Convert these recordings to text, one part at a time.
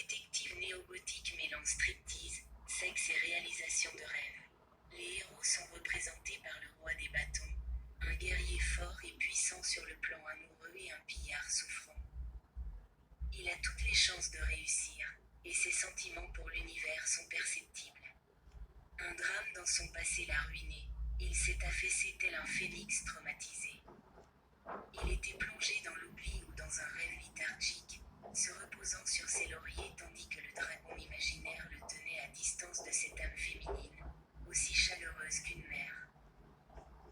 détective néo-gothique mêlant striptease, sexe et réalisation de rêve. Les héros sont représentés par le roi des bâtons, un guerrier fort et puissant sur le plan amoureux et un pillard souffrant. Il a toutes les chances de réussir, et ses sentiments pour l'univers sont perceptibles. Un drame dans son passé l'a ruiné, il s'est affaissé tel un phénix traumatisé. Il était plongé dans l'oubli ou dans un rêve léthargique, se reposant sur ses lauriers tandis que le dragon imaginaire le tenait à distance de cette âme féminine, aussi chaleureuse qu'une mère.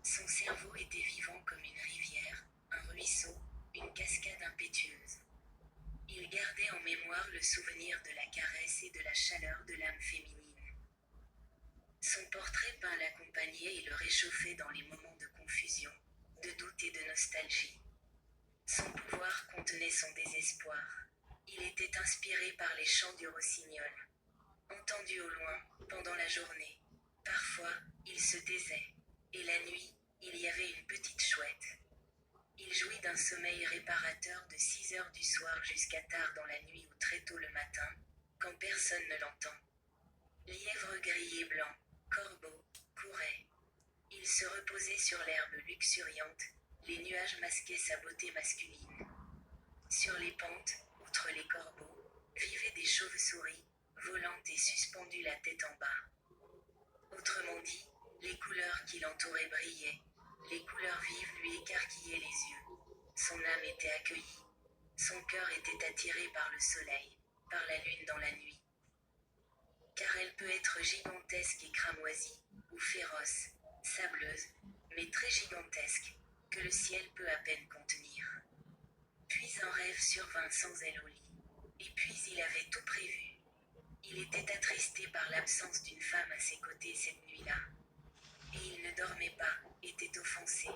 Son cerveau était vivant comme une rivière, un ruisseau, une cascade impétueuse. Il gardait en mémoire le souvenir de la caresse et de la chaleur de l'âme féminine. Son portrait peint l'accompagnait et le réchauffait dans les moments de confusion, de doute et de nostalgie. Son pouvoir contenait son désespoir. Il était inspiré par les chants du rossignol. Entendu au loin, pendant la journée. Parfois, il se taisait. Et la nuit, il y avait une petite chouette. Il jouit d'un sommeil réparateur de 6 heures du soir jusqu'à tard dans la nuit ou très tôt le matin, quand personne ne l'entend. Lièvre gris et blanc, corbeau, courait. Il se reposait sur l'herbe luxuriante, les nuages masquaient sa beauté masculine. Sur les pentes, outre les corbeaux, vivaient des chauves-souris, volantes et suspendues la tête en bas. Autrement dit, les couleurs qui l'entouraient brillaient, les couleurs vives lui écarquillaient les yeux. Son âme était accueillie. Son cœur était attiré par le soleil, par la lune dans la nuit. Car elle peut être gigantesque et cramoisie, ou féroce, sableuse, mais très gigantesque, que le ciel peut à peine contenir. Puis un rêve survint sans elle au lit. Et puis il avait tout prévu. Il était attristé par l'absence d'une femme à ses côtés cette nuit-là. Et il ne dormait pas, était offensé.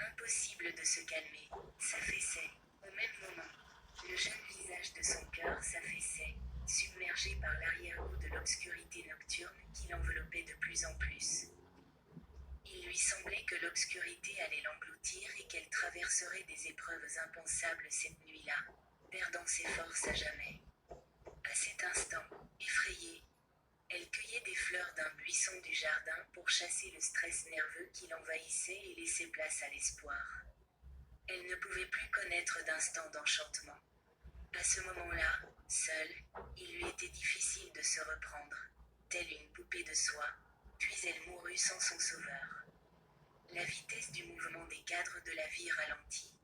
Impossible de se calmer, s'affaissait. Au même moment, le jeune visage de son cœur s'affaissait, submergé par l'arrière-goût de l'obscurité nocturne qui l'enveloppait de plus en plus. Il lui semblait que l'obscurité allait l'engloutir et qu'elle traverserait des épreuves impensables cette nuit-là, perdant ses forces à jamais. À cet instant, effrayée, elle cueillait des fleurs d'un buisson du jardin pour chasser le stress nerveux qui l'envahissait et laisser place à l'espoir. Elle ne pouvait plus connaître d'instant d'enchantement. À ce moment-là, seule, il lui était difficile de se reprendre, telle une poupée de soie, puis elle mourut sans son sauveur. La vitesse du mouvement des cadres de la vie ralentit.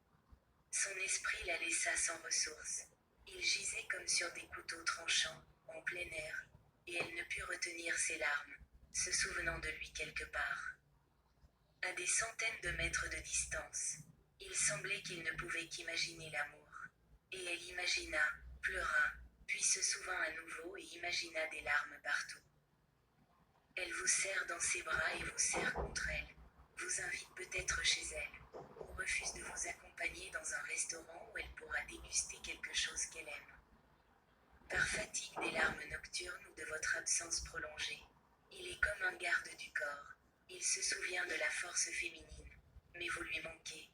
Son esprit la laissa sans ressources. Il gisait comme sur des couteaux tranchants, en plein air, et elle ne put retenir ses larmes, se souvenant de lui quelque part. À des centaines de mètres de distance, il semblait qu'il ne pouvait qu'imaginer l'amour. Et elle imagina, pleura, puis se souvint à nouveau et imagina des larmes partout. Elle vous serre dans ses bras et vous serre contre elle, vous invite peut-être chez elle, ou refuse de vous accompagner dans un restaurant où elle pourra déguster quelque chose qu'elle aime. Par fatigue des larmes nocturnes ou de votre absence prolongée, il est comme un garde du corps, il se souvient de la force féminine, mais vous lui manquez,